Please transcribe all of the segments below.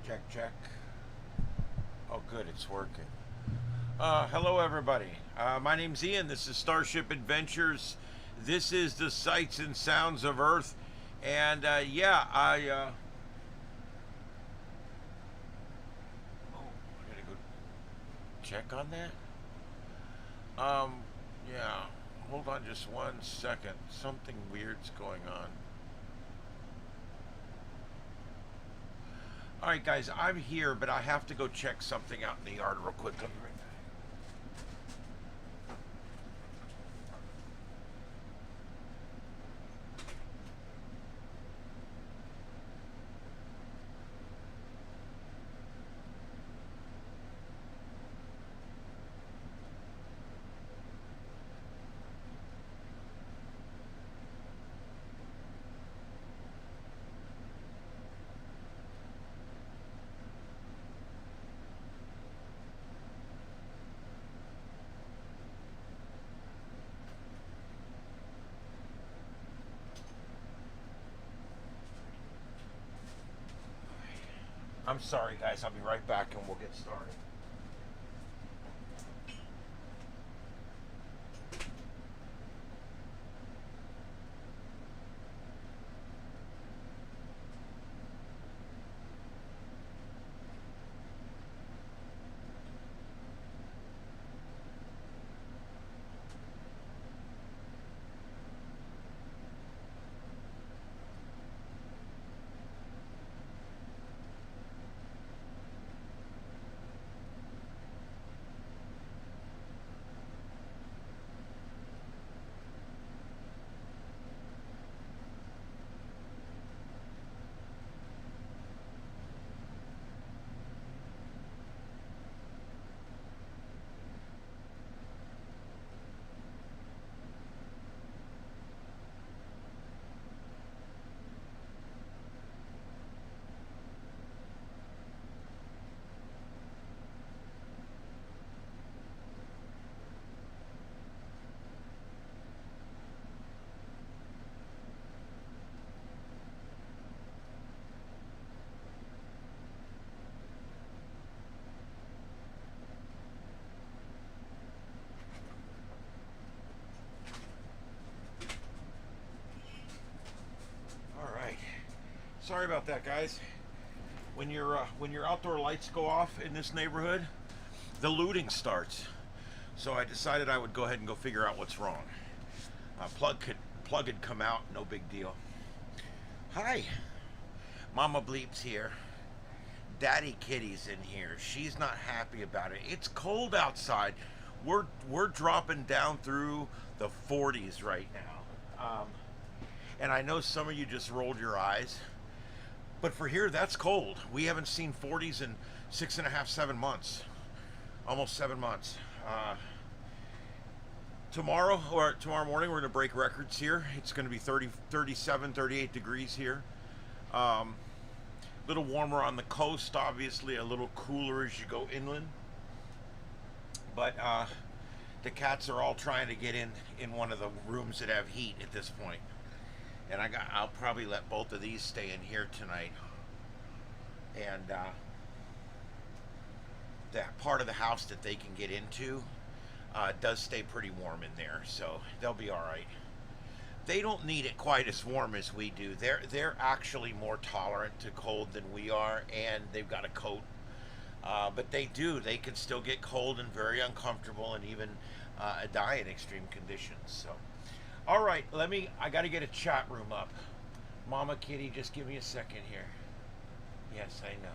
Check, check. Oh, good, it's working. Hello, everybody. My name's Ian. This is Starship Adventures. This is the sights and sounds of Earth. And I gotta go check on that. Yeah. Hold on just 1 second. Something weird's going on. All right, guys, I'm here, but I have to go check something out in the yard real quick. I'll be right back. I'm sorry, guys. I'll be right back and we'll get started. All right. Sorry about that, guys. When your outdoor lights go off in this neighborhood, the looting starts. So I decided I would go ahead and go figure out what's wrong. Plug had come out, no big deal. Hi, Mama Bleep's here. Daddy Kitty's in here. She's not happy about it. It's cold outside. We're dropping down through the 40s right now. And I know some of you just rolled your eyes, but for here, that's cold. We haven't seen 40s in 6.5, 7 months, almost 7 months. Tomorrow morning, we're going to break records here. It's going to be 37, 38 degrees here. A little warmer on the coast, obviously a little cooler as you go inland. But the cats are all trying to get in one of the rooms that have heat at this point. And I'll probably let both of these stay in here tonight. And that part of the house that they can get into does stay pretty warm in there, so they'll be all right. They don't need it quite as warm as we do. They're actually more tolerant to cold than we are, and they've got a coat. But they can still get cold and very uncomfortable, and even die in extreme conditions. So. All right, I got to get a chat room up. Mama Kitty, just give me a second here. Yes, I know.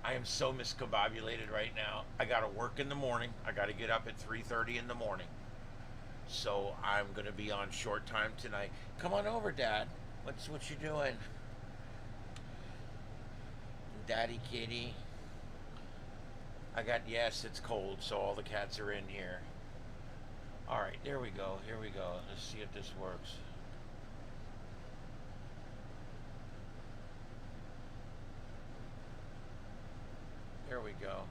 I am so miscombobulated right now. I got to work in the morning. I got to get up at 3:30 in the morning. So I'm going to be on short time tonight. Come on over, Dad. What you doing? Daddy Kitty. Yes, it's cold, so all the cats are in here. All right, there we go. Here we go. Let's see if this works. There we go.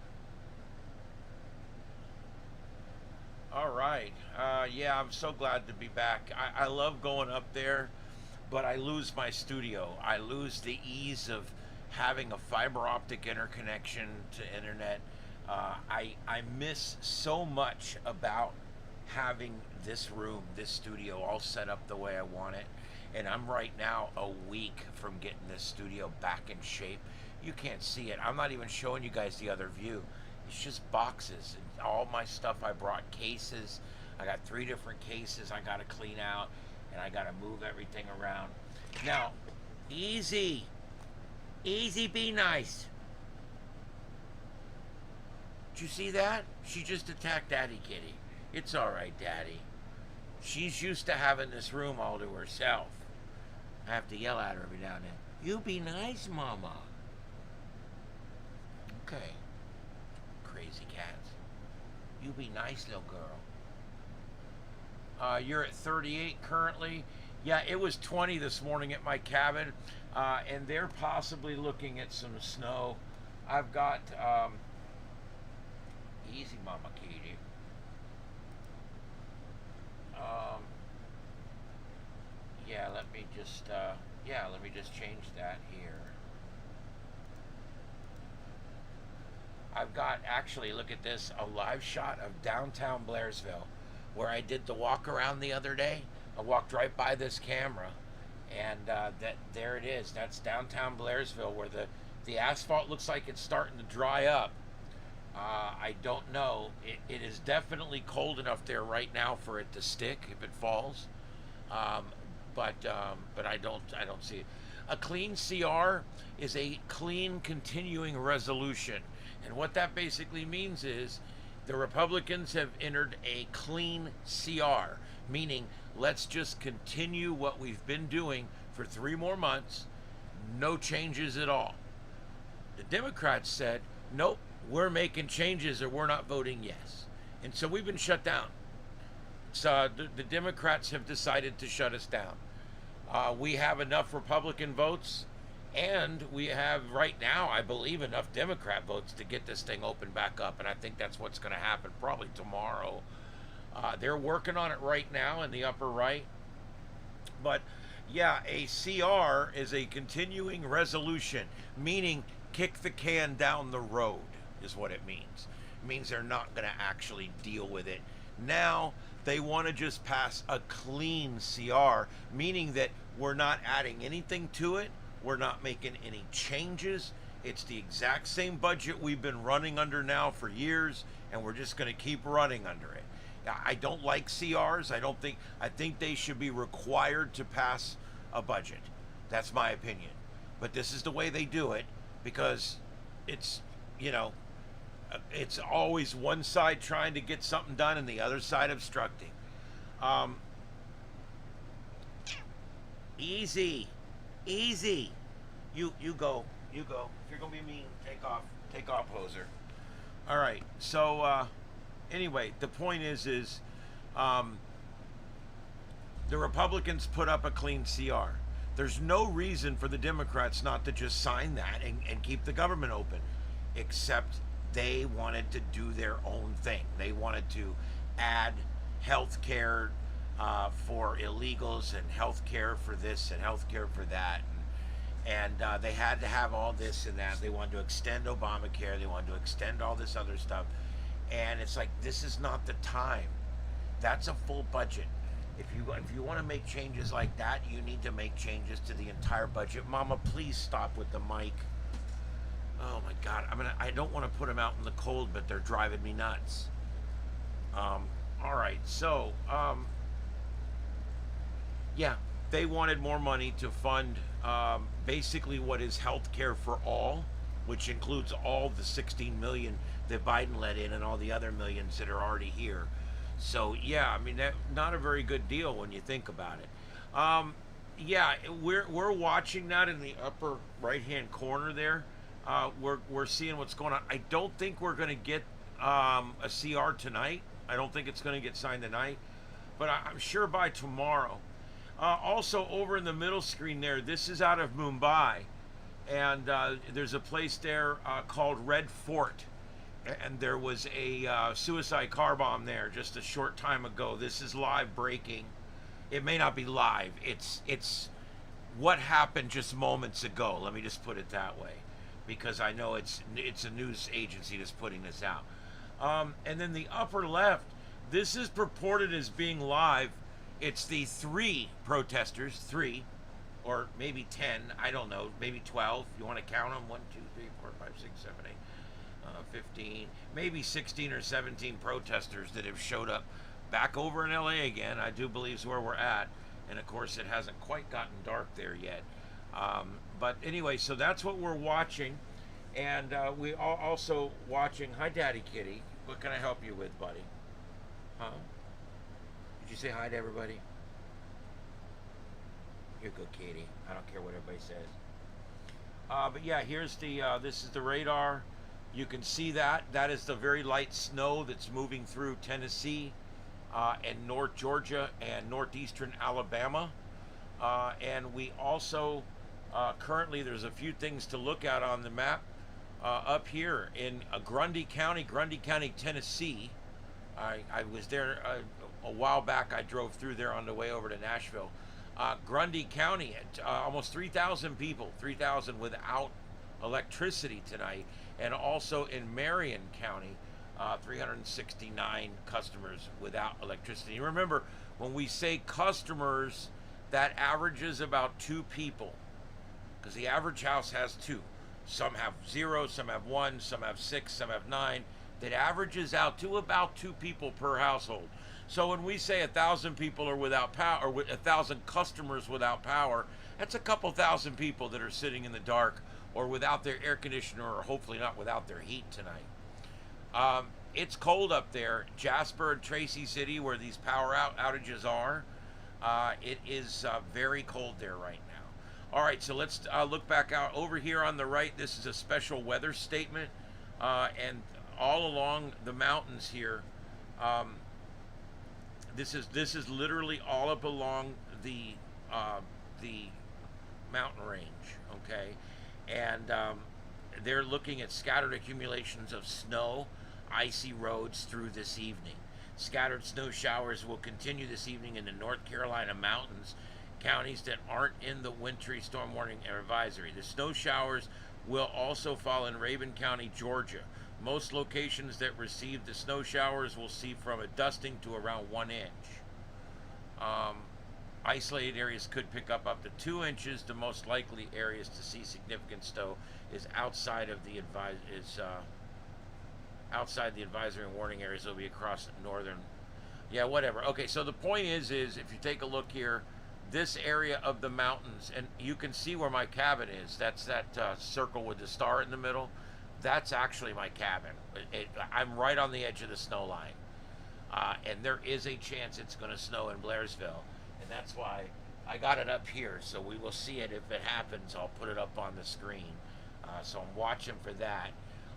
All right. Yeah, I'm so glad to be back. I love going up there, but I lose my studio. I lose the ease of having a fiber optic interconnection to internet. I miss so much about having this room, this studio all set up the way I want it. And I'm right now a week from getting this studio back in shape. You can't see it. I'm not even showing you guys the other view. It's just boxes and all my stuff. I brought cases. I got 3 different cases I got to clean out, and I got to move everything around. Now, easy. Easy, be nice. Did you see that? She just attacked Daddy Kitty. It's all right, Daddy. She's used to having this room all to herself. I have to yell at her every now and then. You be nice, Mama. Okay. Crazy cats. You be nice, little girl. You're at 38 currently. Yeah, it was 20 this morning at my cabin, and they're possibly looking at some snow. I've got, easy, Mama Kitty. Let me just change that here. I've got, actually, look at this, a live shot of downtown Blairsville, where I did the walk around the other day. I walked right by this camera, and there it is. That's downtown Blairsville, where the asphalt looks like it's starting to dry up. I don't know. It is definitely cold enough there right now for it to stick if it falls. But I don't see it. A clean CR is a clean continuing resolution, and what that basically means is the Republicans have entered a clean CR, meaning let's just continue what we've been doing for 3 more months, no changes at all. The Democrats said, nope, we're making changes or we're not voting yes. And so we've been shut down. So the Democrats have decided to shut us down. We have enough Republican votes, and we have right now, I believe, enough Democrat votes to get this thing opened back up, and I think that's what's going to happen probably tomorrow. They're working on it right now in the upper right. But yeah, a CR is a continuing resolution, meaning kick the can down the road is what it means. It means they're not going to actually deal with it. Now they want to just pass a clean CR, meaning that we're not adding anything to it. We're not making any changes. It's the exact same budget we've been running under now for years, and we're just going to keep running under it. I don't like CRs. I think they should be required to pass a budget. That's my opinion. But this is the way they do it, because it's, it's always one side trying to get something done and the other side obstructing. Easy. You go. If you're gonna be mean, take off, hoser. All right. So anyway, the point is the Republicans put up a clean CR. There's no reason for the Democrats not to just sign that and keep the government open, except they wanted to do their own thing. They wanted to add health care for illegals and health care for this and health care for that. And they had to have all this and that. They wanted to extend Obamacare. They wanted to extend all this other stuff. And it's like, this is not the time. That's a full budget. If you want to make changes like that, you need to make changes to the entire budget. Mama, please stop with the mic. Oh my God, I don't want to put them out in the cold, but they're driving me nuts. All right, so yeah, they wanted more money to fund basically what is health care for all, which includes all the 16 million that Biden let in and all the other millions that are already here. So yeah, that's not a very good deal when you think about it. Yeah, we're watching that in the upper right-hand corner there. We're seeing what's going on. I don't think we're going to get a CR tonight. I don't think it's going to get signed tonight, but I'm sure by tomorrow. Also, over in the middle screen there, this is out of Mumbai, and there's a place there called Red Fort, and there was a suicide car bomb there just a short time ago. This is live breaking. It may not be live. It's what happened just moments ago. Let me just put it that way, because I know it's a news agency that's putting this out. And then the upper left, this is purported as being live. It's the 3 protesters, 3, or maybe 10, I don't know, maybe 12. You want to count them? 1, 2, 3, 4, 5, 6, 7, 8, 15, maybe 16 or 17 protesters that have showed up back over in LA again. I do believe is where we're at. And of course, it hasn't quite gotten dark there yet. But anyway, so that's what we're watching. And we are also watching. Hi, Daddy Kitty. What can I help you with, buddy? Huh? Did you say hi to everybody? You're good, Katie. I don't care what everybody says. But yeah, here's the, this is the radar. You can see that. That is the very light snow that's moving through Tennessee and North Georgia and northeastern Alabama. And we also, currently, there's a few things to look at on the map up here in Grundy County, Tennessee. I was there a while back. I drove through there on the way over to Nashville. Grundy County, almost 3,000 people, 3,000 without electricity tonight. And also in Marion County, 369 customers without electricity. Remember, when we say customers, that averages about 2 people, because the average house has 2. Some have 0, some have 1, some have 6, some have 9. That averages out to about 2 people per household. So when we say 1,000 people are without power, or 1,000 customers without power, that's a couple thousand people that are sitting in the dark or without their air conditioner, or hopefully not without their heat tonight. It's cold up there. Jasper and Tracy City, where these power outages are, it is very cold there right now. All right, so let's look back out over here on the right. This is a special weather statement, and all along the mountains here, this is literally all up along the mountain range, okay? And they're looking at scattered accumulations of snow, icy roads through this evening. Scattered snow showers will continue this evening in the North Carolina mountains, counties that aren't in the wintry storm warning advisory. The snow showers will also fall in Rabun County, Georgia. Most locations that receive the snow showers will see from a dusting to around 1 inch. Isolated areas could pick up to 2 inches. The most likely areas to see significant snow is outside of the outside the advisory and warning areas. Will be across northern. Yeah, whatever. Okay, so the point is if you take a look here, this area of the mountains, and you can see where my cabin is. That's that circle with the star in the middle. That's actually my cabin. I'm right on the edge of the snow line. And there is a chance it's going to snow in Blairsville. And that's why I got it up here. So we will see it. If it happens, I'll put it up on the screen. So I'm watching for that.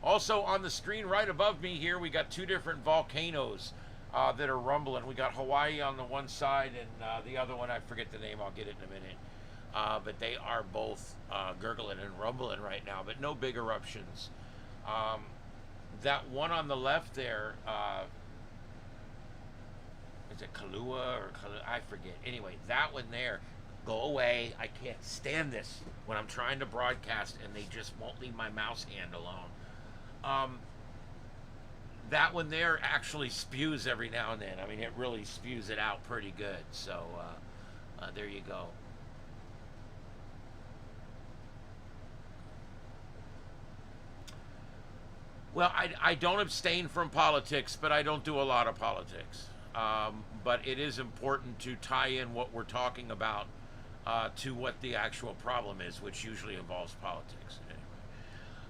Also on the screen right above me here, we got 2 different volcanoes that are rumbling. We got Hawaii on the one side, and the other one, I forget the name. I'll get it in a minute. But they are both gurgling and rumbling right now, but no big eruptions. That one on the left there, is it Kailua or Kailua? I forget. Anyway, that one there, go away. I can't stand this when I'm trying to broadcast and they just won't leave my mouse hand alone. That one there actually spews every now and then. I mean, it really spews it out pretty good. So there you go. Well, I don't abstain from politics, but I don't do a lot of politics. But it is important to tie in what we're talking about to what the actual problem is, which usually involves politics. Anyway.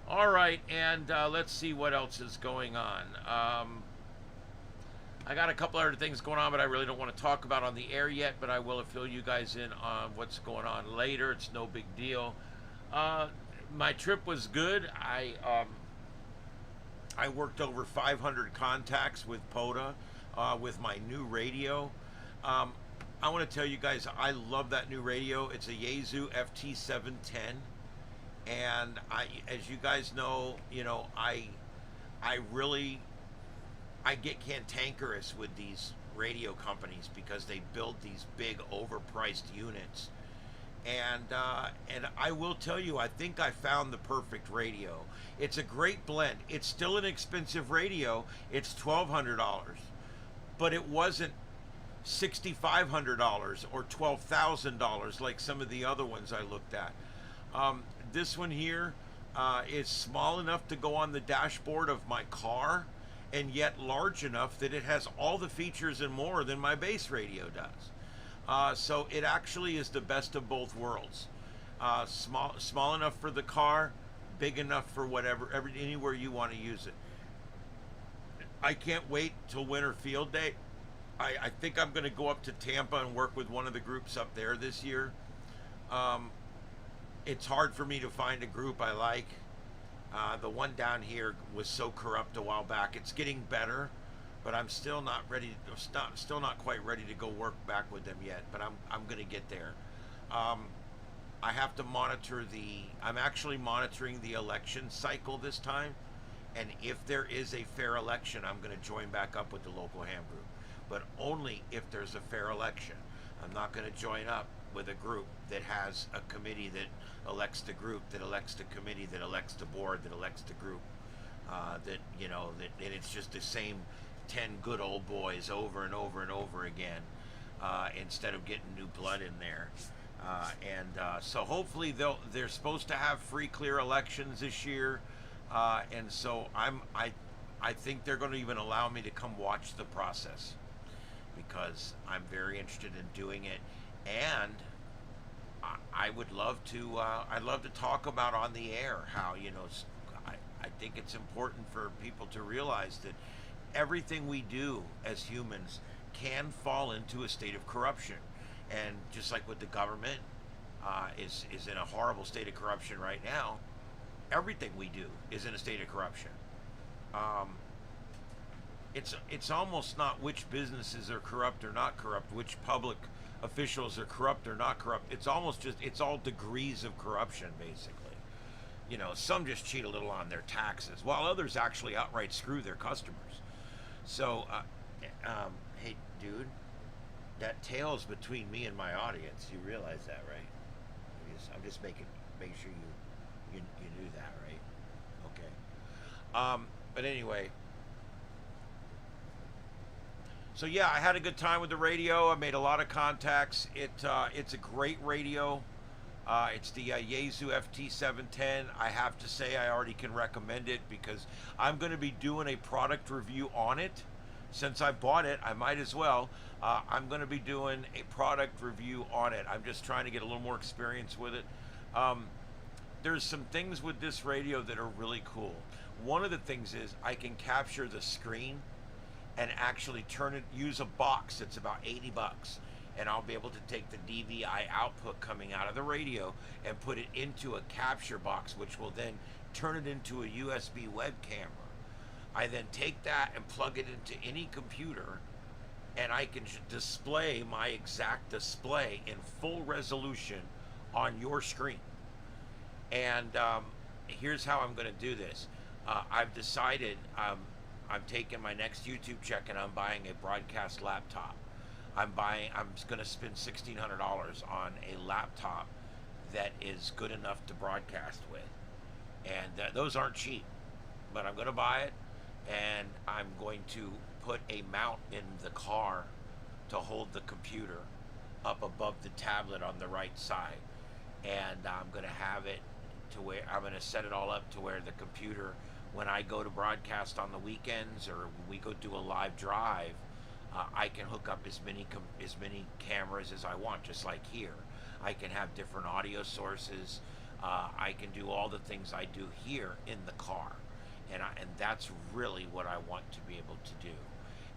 All right, and let's see what else is going on. I got a couple other things going on, but I really don't want to talk about on the air yet, but I will fill you guys in on what's going on later. It's no big deal. My trip was good. I worked over 500 contacts with POTA with my new radio. I want to tell you guys, I love that new radio. It's a Yaesu FT710, and as you guys know, I get cantankerous with these radio companies because they build these big overpriced units, And I will tell you, I think I found the perfect radio. It's a great blend. It's still an expensive radio. It's $1,200, but it wasn't $6,500 or $12,000 like some of the other ones I looked at. This one here is small enough to go on the dashboard of my car, and yet large enough that it has all the features and more than my base radio does. So it actually is the best of both worlds. Small enough for the car, big enough for anywhere you want to use it. I can't wait till winter field day. I think I'm going to go up to Tampa and work with one of the groups up there this year. It's hard for me to find a group I like. The one down here was so corrupt a while back. It's getting better, but I'm still not ready. Still not quite ready to go work back with them yet. But I'm going to get there. I have to monitor I'm actually monitoring the election cycle this time, and if there is a fair election, I'm going to join back up with the local ham group, but only if there's a fair election. I'm not going to join up with a group that has a committee that elects the group, that elects the committee, that elects the board, that elects the group, that and it's just the same 10 good old boys over and over and over again, instead of getting new blood in there. So hopefully they're supposed to have free, clear elections this year, and so I think they're going to even allow me to come watch the process, because I'm very interested in doing it, and I would love to. I'd love to talk about on the air how I think it's important for people to realize that everything we do as humans can fall into a state of corruption, and just like with the government is in a horrible state of corruption right now, everything we do is in a state of corruption. It's almost not which businesses are corrupt or not corrupt, which public officials are corrupt or not corrupt. It's almost just, it's all degrees of corruption, basically. Some just cheat a little on their taxes, while others actually outright screw their customers. So, hey, dude, that tail's between me and my audience. You realize that, right? I'm just making sure you knew that, right? Okay. But anyway. So yeah, I had a good time with the radio. I made a lot of contacts. It's a great radio. It's the Yaesu FT710. I have to say I already can recommend it, because I'm going to be doing a product review on it. Since I bought it, I might as well. I'm going to be doing a product review on it. I'm just trying to get a little more experience with it. There's some things with this radio that are really cool. One of the things is I can capture the screen and actually use a box that's about $80, and I'll be able to take the DVI output coming out of the radio and put it into a capture box, which will then turn it into a USB web camera. I then take that and plug it into any computer, and I can display my exact display in full resolution on your screen. And here's how I'm going to do this. I've decided I'm taking my next YouTube check and I'm buying a broadcast laptop. I'm going to spend $1,600 on a laptop that is good enough to broadcast with. And those aren't cheap, but I'm going to buy it, and I'm going to put a mount in the car to hold the computer up above the tablet on the right side. And I'm going to have it to where I'm going to set it all up to where the computer, when I go to broadcast on the weekends or we go do a live drive, I can hook up as many cameras as I want, just like here. I can have different audio sources. I can do all the things I do here in the car, and that's really what I want to be able to do.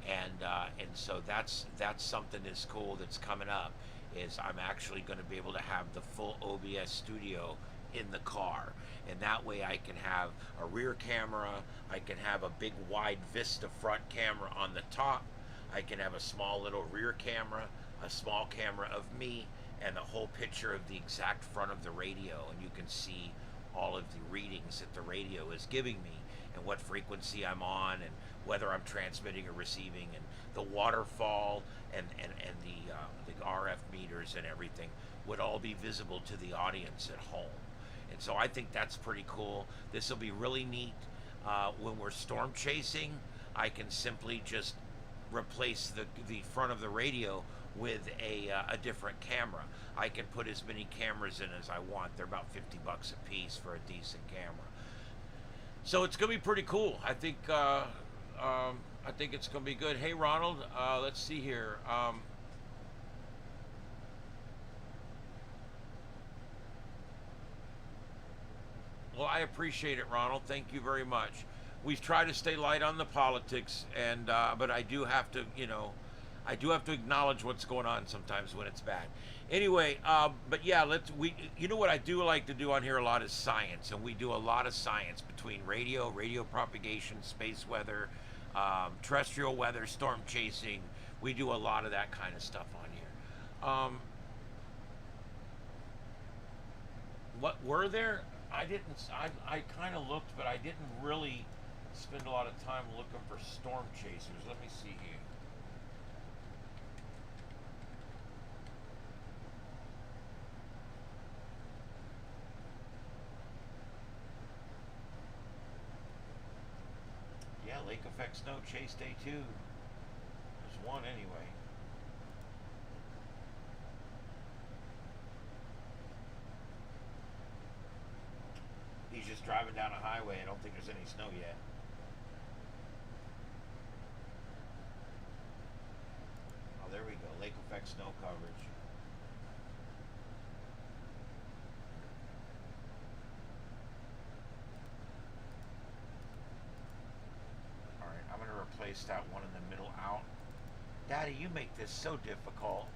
And so that's something that's cool that's coming up. Is I'm actually going to be able to have the full OBS studio in the car, and that way I can have a rear camera, I can have a big wide vista front camera on the top, I can have a small little rear camera, a small camera of me, and the whole picture of the exact front of the radio, and you can see all of the readings that the radio is giving me, and what frequency I'm on, and whether I'm transmitting or receiving, and the waterfall, and the RF meters cameras and everything would all be visible to the audience at home. And so I think that's pretty cool. This will be really neat. When we're storm chasing, I can simply just replace the front of the radio with a different camera. I can put as many cameras in as I want. They're about $50 a piece for a decent camera. So it's gonna be pretty cool. I think it's gonna be good. Hey Ronald, let's see here. Well, I appreciate it, Ronald. Thank you very much. We've tried to stay light on the politics, and but I do have to, I do have to acknowledge what's going on sometimes when it's bad. Anyway, but yeah, you know what I do like to do on here a lot is science, and we do a lot of science between radio propagation, space weather, terrestrial weather, storm chasing. We do a lot of that kind of stuff on here. What were there? I kind of looked, but I didn't really spend a lot of time looking for storm chasers. Let me see here. Yeah, lake effect snow chase day 2. There's one anyway. He's just driving down a highway. I don't think there's any snow yet. Oh, there we go. Lake effect snow coverage. All right, I'm going to replace that one in the middle out. Daddy, you make this so difficult.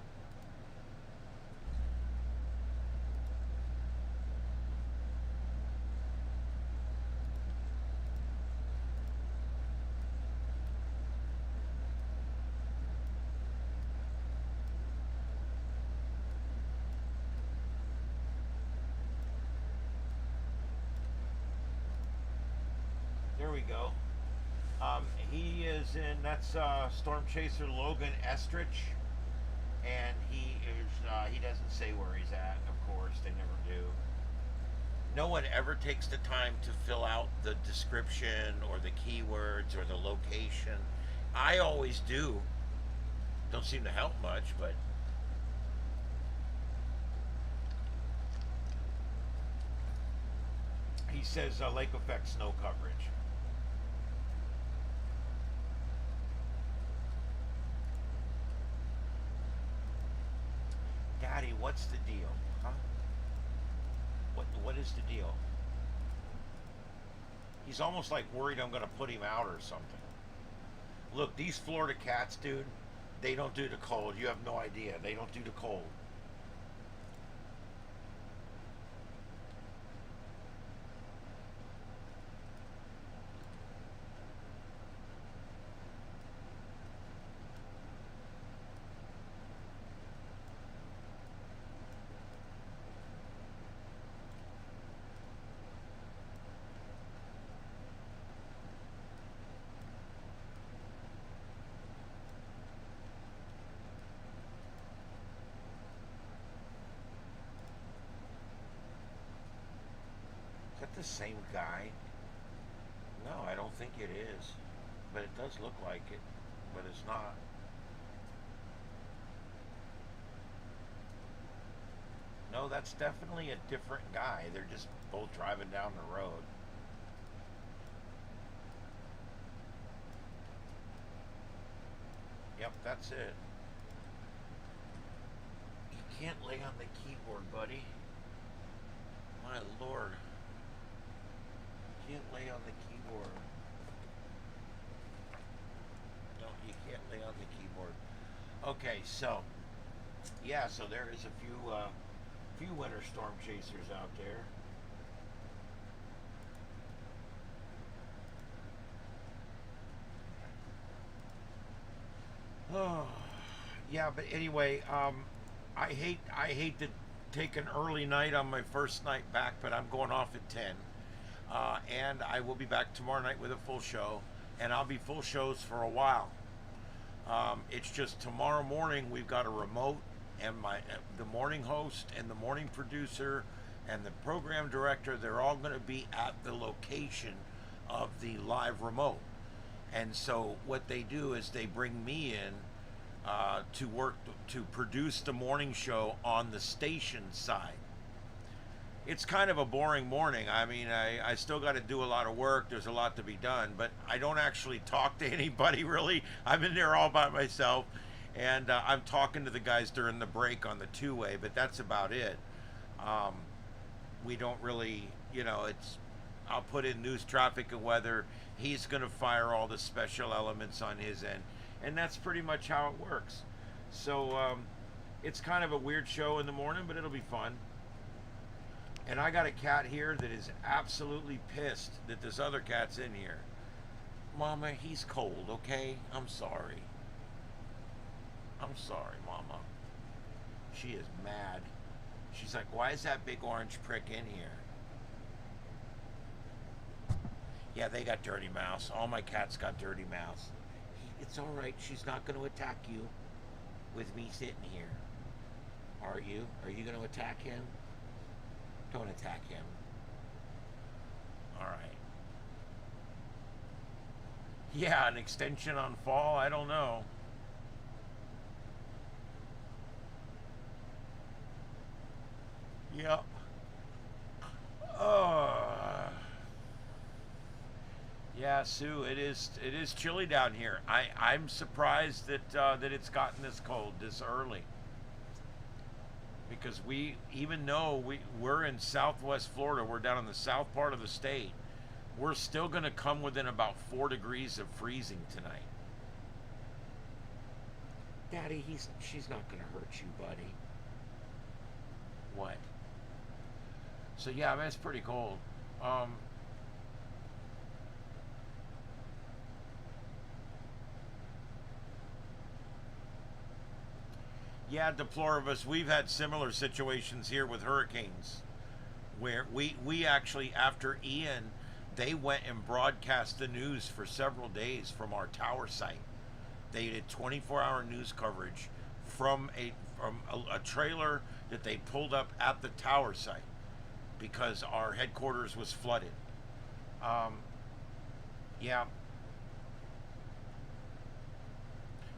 There we go. He is in, that's Storm Chaser Logan Estrich, and he doesn't say where he's at, of course, they never do. No one ever takes the time to fill out the description or the keywords or the location. I always do. Don't seem to help much, but he says lake effect snow coverage. Daddy, what's the deal? Huh? What is the deal? He's almost like worried I'm going to put him out or something. Look, these Florida cats, dude, they don't do the cold. You have no idea. They don't do the cold. Is that the same guy? No, I don't think it is. But it does look like it. But it's not. No, that's definitely a different guy. They're just both driving down the road. Yep, that's it. You can't lay on the keyboard, buddy. My lord. You can't lay on the keyboard. No, you can't lay on the keyboard. Okay, so yeah, so there is a few winter storm chasers out there. Oh, yeah, but anyway, I hate to take an early night on my first night back, but I'm going off at 10. And I will be back tomorrow night with a full show, and I'll be full shows for a while. It's just tomorrow morning we've got a remote, and the morning host and the morning producer and the program director, they're all going to be at the location of the live remote. And so what they do is they bring me in to work to produce the morning show on the station side. It's kind of a boring morning. I mean, I still got to do a lot of work. There's a lot to be done, but I don't actually talk to anybody really. I'm in there all by myself, and I'm talking to the guys during the break on the two-way, but that's about it. We don't really, you know, I'll put in news, traffic, and weather. He's going to fire all the special elements on his end, and that's pretty much how it works. So it's kind of a weird show in the morning, but it'll be fun. And I got a cat here that is absolutely pissed that this other cat's in here. Mama, he's cold, okay? I'm sorry. I'm sorry, Mama. She is mad. She's like, why is that big orange prick in here? Yeah, they got dirty mouths. All my cats got dirty mouths. It's all right. She's not going to attack you with me sitting here. Are you? Are you going to attack him? Don't attack him. All right. Yeah, an extension on fall? I don't know. Yep. Yeah, Sue, it is chilly down here. I'm surprised that that it's gotten this cold this early. Because even though we're in Southwest Florida, we're down in the south part of the state, we're still going to come within about 4 degrees of freezing tonight. Daddy, she's not going to hurt you, buddy. What? So yeah, I mean, it's pretty cold. Yeah, deploribus. We've had similar situations here with hurricanes, where we actually, after Ian, they went and broadcast the news for several days from our tower site. They did 24-hour news coverage from a trailer that they pulled up at the tower site because our headquarters was flooded. Yeah.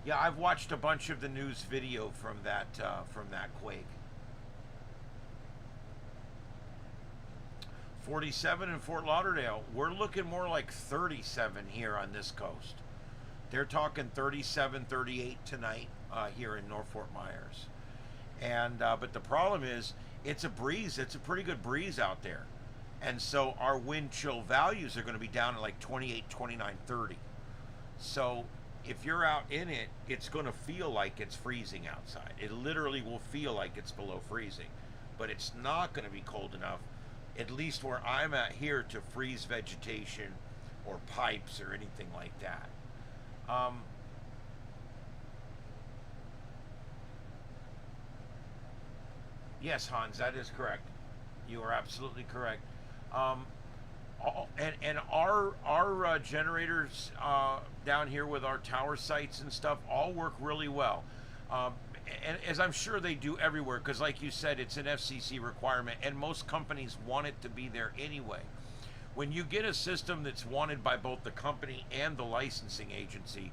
Yeah, I've watched a bunch of the news video from that quake. 47 in Fort Lauderdale. We're looking more like 37 here on this coast. They're talking 37, 38 tonight here in North Fort Myers. And but the problem is, it's a breeze. It's a pretty good breeze out there. And so our wind chill values are going to be down at like 28, 29, 30. So if you're out in it, it's going to feel like it's freezing outside. It literally will feel like it's below freezing. But it's not going to be cold enough, at least where I'm at here, to freeze vegetation or pipes or anything like that. Yes, Hans, that is correct. You are absolutely correct. And our generators down here with our tower sites and stuff all work really well. And as I'm sure they do everywhere, because like you said, it's an FCC requirement, and most companies want it to be there anyway. When you get a system that's wanted by both the company and the licensing agency,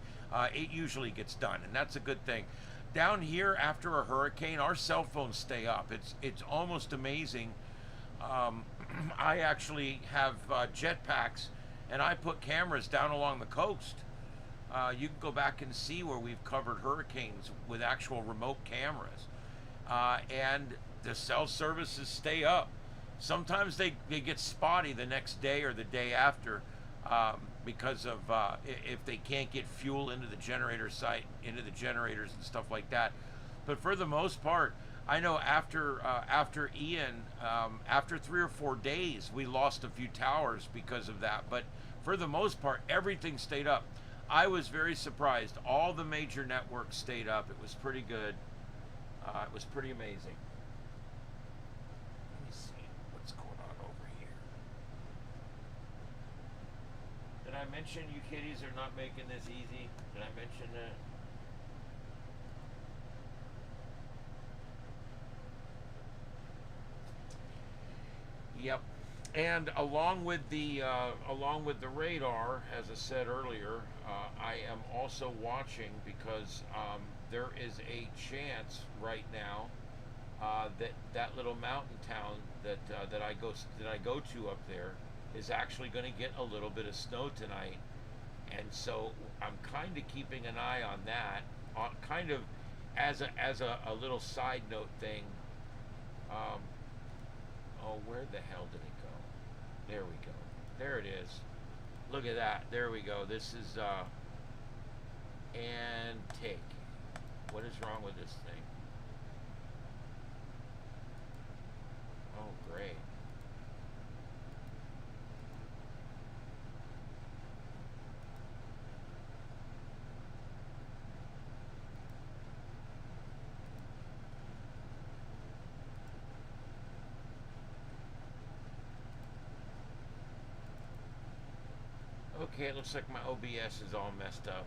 it usually gets done, and that's a good thing. Down here, after a hurricane, our cell phones stay up. It's almost amazing. I actually have jetpacks, and I put cameras down along the coast. You can go back and see where we've covered hurricanes with actual remote cameras. And the cell services stay up. Sometimes they get spotty the next day or the day after because of if they can't get fuel into the generator site, into the generators and stuff like that. But for the most part, I know after Ian, after 3 or 4 days, we lost a few towers because of that. But for the most part, everything stayed up. I was very surprised. All the major networks stayed up. It was pretty good. It was pretty amazing. Let me see what's going on over here. Did I mention you kitties are not making this easy? Did I mention that? Yep. And along with the radar, as I said earlier, I am also watching because there is a chance right now that little mountain town that I go to up there is actually going to get a little bit of snow tonight, and so I'm kind of keeping an eye on that, kind of as a little side note thing. Um, oh, where the hell did it go? There we go. There it is. Look at that. There we go. This is and take. What is wrong with this thing? Oh, great. Okay, it looks like my OBS is all messed up.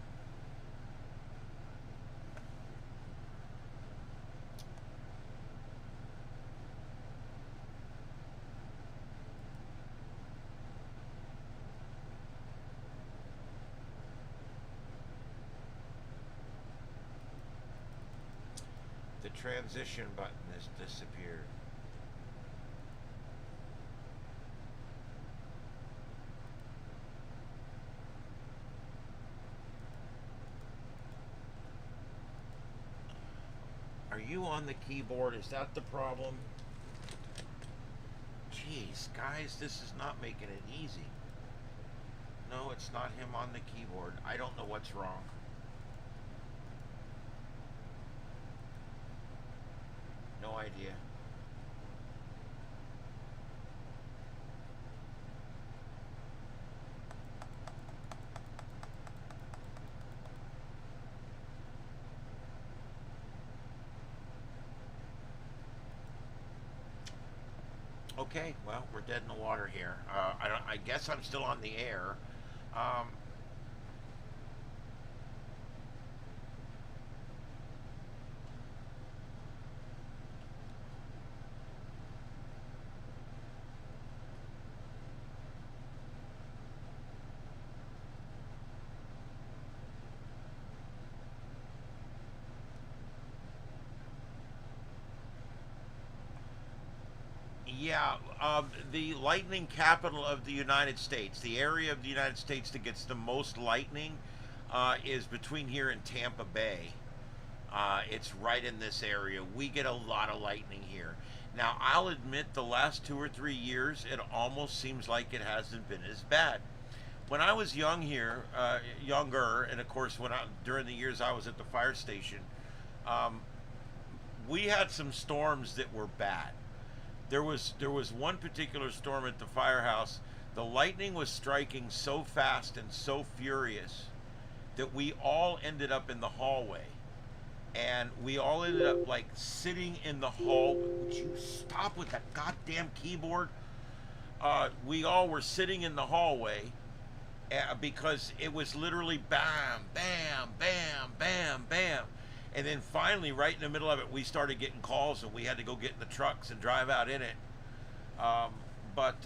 The transition button has disappeared. Are you on the keyboard? Is that the problem? Jeez, guys, this is not making it easy. No, it's not him on the keyboard. I don't know what's wrong. No idea. Okay, well, we're dead in the water here. I guess I'm still on the air. Um, Yeah, the lightning capital of the United States, the area of the United States that gets the most lightning, is between here and Tampa Bay. It's right in this area. We get a lot of lightning here. Now, I'll admit the last 2 or 3 years, it almost seems like it hasn't been as bad. When I was young here, younger, and of course, during the years I was at the fire station, um, we had some storms that were bad. There was one particular storm at the firehouse. The lightning was striking so fast and so furious that we all ended up in the hallway, and we all ended up like sitting in the hall. Would you stop with that goddamn keyboard? We all were sitting in the hallway because it was literally bam, bam, bam, bam, bam. And then finally, right in the middle of it, we started getting calls, and we had to go get in the trucks and drive out in it. Um, but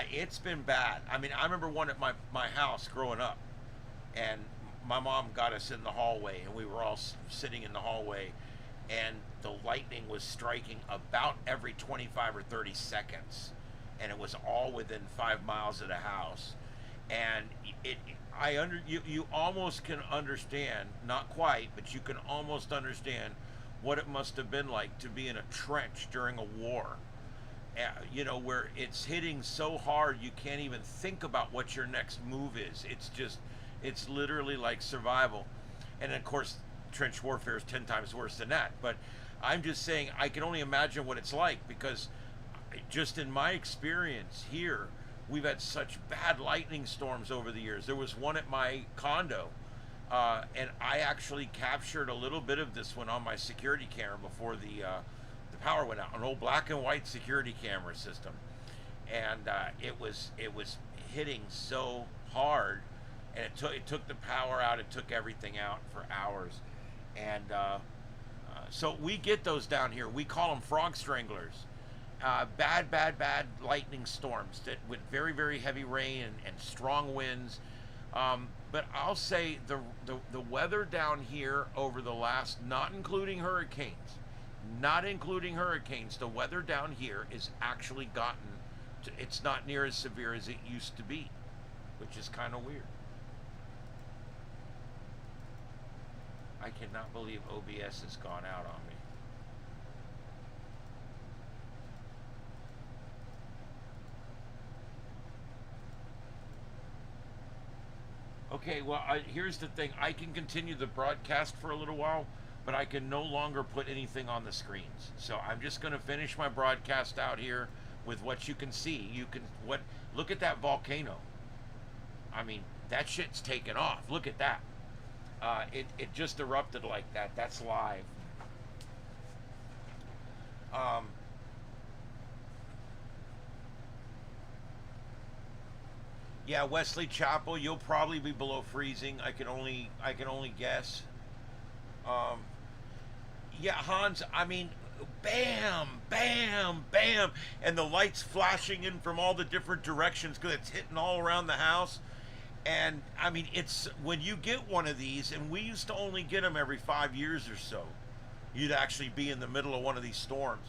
it's been bad. I mean, I remember one at my house growing up, and my mom got us in the hallway, and we were all sitting in the hallway, and the lightning was striking about every 25 or 30 seconds, and it was all within 5 miles of the house. And you almost can understand, not quite, but you can almost understand what it must have been like to be in a trench during a war. Where it's hitting so hard you can't even think about what your next move is. It's literally like survival. And of course, trench warfare is 10 times worse than that. But I'm just saying, I can only imagine what it's like, because just in my experience here, we've had such bad lightning storms over the years. There was one at my condo, and I actually captured a little bit of this one on my security camera before the power went out. An old black and white security camera system, and it was hitting so hard, and it took the power out. It took everything out for hours, and so we get those down here. We call them frog stranglers. bad lightning storms that with very, very heavy rain and strong winds. But I'll say the weather down here over the last, not including hurricanes, the weather down here is actually it's not near as severe as it used to be, which is kind of weird. I cannot believe OBS has gone out on me. Okay, well, here's the thing. I can continue the broadcast for a little while, but I can no longer put anything on the screens. So I'm just going to finish my broadcast out here with what you can see. Look at that volcano. I mean, that shit's taken off. Look at that. It just erupted like that. That's live. Yeah, Wesley Chapel, you'll probably be below freezing. I can only guess. Yeah, Hans, I mean, bam, bam, bam, and the lights flashing in from all the different directions because it's hitting all around the house. And I mean, it's when you get one of these, and we used to only get them every 5 years or so, you'd actually be in the middle of one of these storms.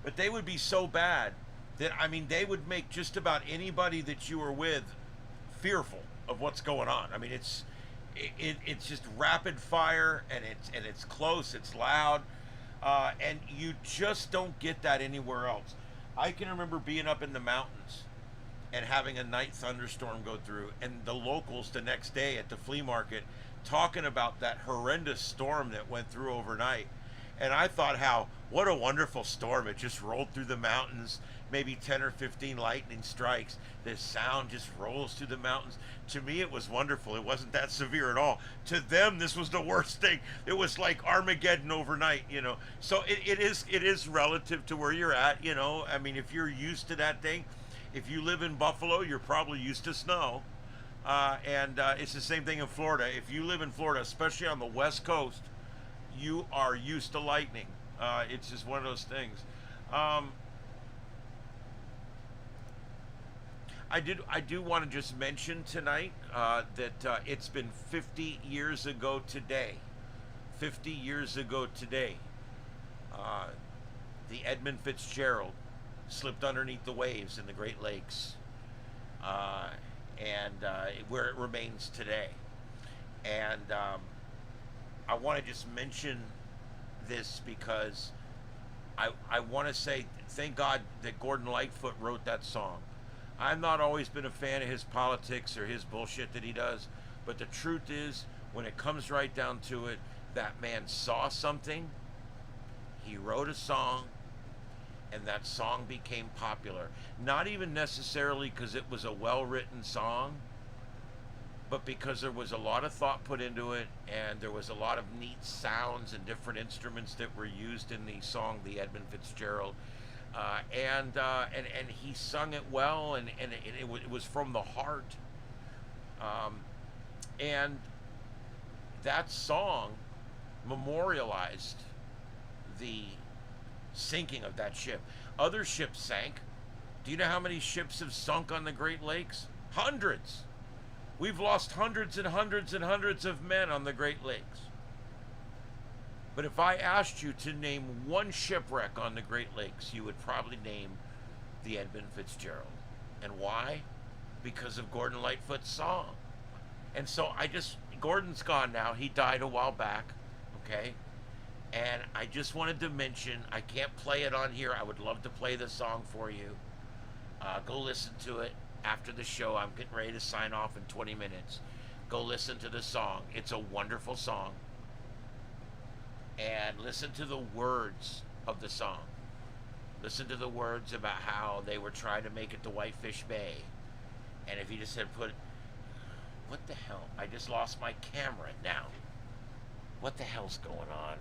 But they would be so bad that, I mean, they would make just about anybody that you were with fearful of what's going on. I mean, it's just rapid fire, and it's close, it's loud, and you just don't get that anywhere else. I can remember being up in the mountains and having a night thunderstorm go through, and the locals the next day at the flea market talking about that horrendous storm that went through overnight. And I thought, what a wonderful storm. It just rolled through the mountains, maybe 10 or 15 lightning strikes. The sound just rolls through the mountains. To me, it was wonderful. It wasn't that severe at all. To them, this was the worst thing. It was like Armageddon overnight, you know. So it is relative to where you're at, you know. I mean, if you're used to that thing, if you live in Buffalo, you're probably used to snow. And it's the same thing in Florida. If you live in Florida, especially on the West Coast, you are used to lightning. It's just one of those things. I do want to just mention tonight that it's been 50 years ago today. 50 years ago today, the Edmund Fitzgerald slipped underneath the waves in the Great Lakes, and where it remains today. And I want to just mention this because I want to say thank God that Gordon Lightfoot wrote that song. I've not always been a fan of his politics or his bullshit that he does, but the truth is, when it comes right down to it, that man saw something, he wrote a song, and that song became popular. Not even necessarily because it was a well-written song, but because there was a lot of thought put into it, and there was a lot of neat sounds and different instruments that were used in the song, the Edmund Fitzgerald. And he sung it well, and it was from the heart. And that song memorialized the sinking of that ship. Other ships sank. Do you know how many ships have sunk on the Great Lakes? Hundreds. We've lost hundreds and hundreds and hundreds of men on the Great Lakes. But if I asked you to name one shipwreck on the Great Lakes, you would probably name the Edmund Fitzgerald. And why? Because of Gordon Lightfoot's song. And so Gordon's gone now. He died a while back, okay? And I just wanted to mention, I can't play it on here. I would love to play the song for you. Go listen to it after the show. I'm getting ready to sign off in 20 minutes. Go listen to the song. It's a wonderful song. And listen to the words of the song. Listen to the words about how they were trying to make it to Whitefish Bay. And if you just had what the hell? I just lost my camera now. What the hell's going on?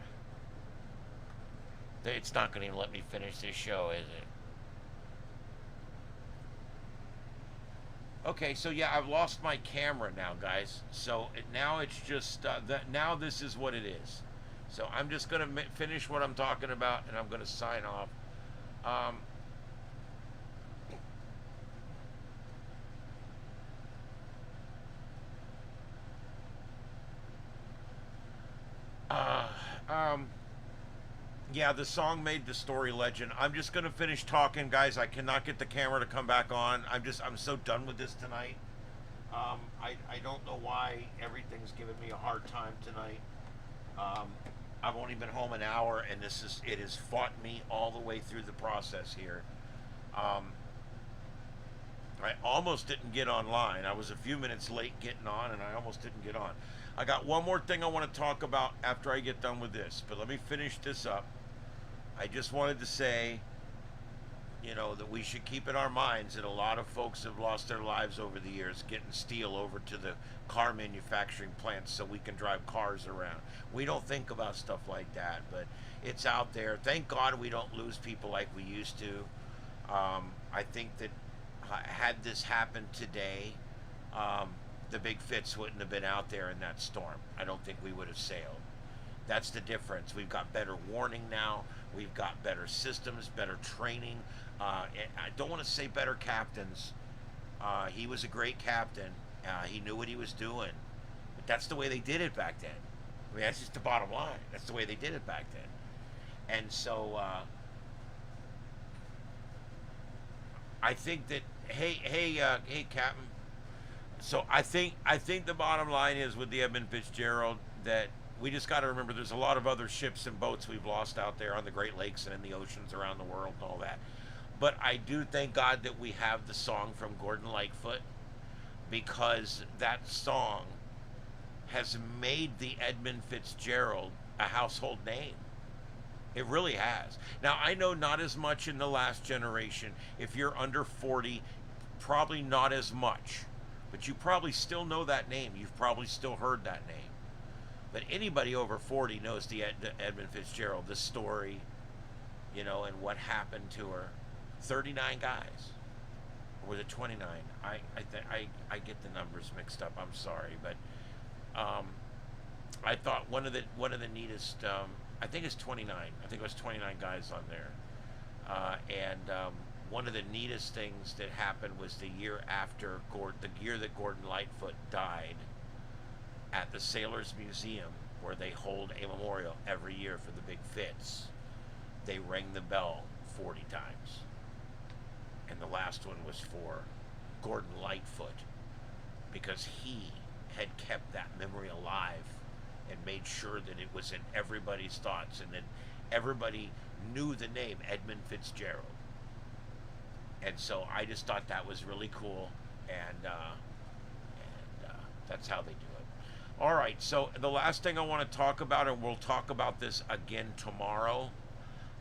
It's not going to even let me finish this show, is it? Okay, so yeah, I've lost my camera now, guys. So now it's just, now this is what it is. So I'm just going to finish what I'm talking about, and I'm going to sign off. Um, yeah, the song made the story legend. I'm just gonna finish talking, guys. I cannot get the camera to come back on. I'm so done with this tonight. I don't know why everything's giving me a hard time tonight. Um, I've only been home an hour, and it has fought me all the way through the process here. Um, I almost didn't get online. I was a few minutes late getting on, and I almost didn't get on. I got one more thing I want to talk about after I get done with this, but let me finish this up. I just wanted to say, that we should keep in our minds that a lot of folks have lost their lives over the years getting steel over to the car manufacturing plants so we can drive cars around. We don't think about stuff like that, but it's out there. Thank God we don't lose people like we used to. I think that had this happened today, the big fits wouldn't have been out there in that storm. I don't think we would have sailed. That's the difference. We've got better warning now. We've got better systems, better training. I don't want to say better captains. He was a great captain. He knew what he was doing. But that's the way they did it back then. I mean, that's just the bottom line. That's the way they did it back then. And so I think that, hey, Captain. So I think the bottom line is with the Edmund Fitzgerald that we just got to remember there's a lot of other ships and boats we've lost out there on the Great Lakes and in the oceans around the world and all that. But I do thank God that we have the song from Gordon Lightfoot, because that song has made the Edmund Fitzgerald a household name. It really has. Now, I know not as much in the last generation. If you're under 40, probably not as much. But you probably still know that name. You've probably still heard that name. But anybody over 40 knows the Edmund Fitzgerald, the story, and what happened to her. 39 guys. Or was it 29? I get the numbers mixed up. I'm sorry, but I thought one of the neatest. I think it's 29. I think it was 29 guys on there. And one of the neatest things that happened was the year after the year that Gordon Lightfoot died. At the Sailors Museum, where they hold a memorial every year for the big fits, they rang the bell 40 times. And the last one was for Gordon Lightfoot, because he had kept that memory alive and made sure that it was in everybody's thoughts and that everybody knew the name Edmund Fitzgerald. And so I just thought that was really cool, and that's how they do it. All right, so the last thing I want to talk about, and we'll talk about this again tomorrow,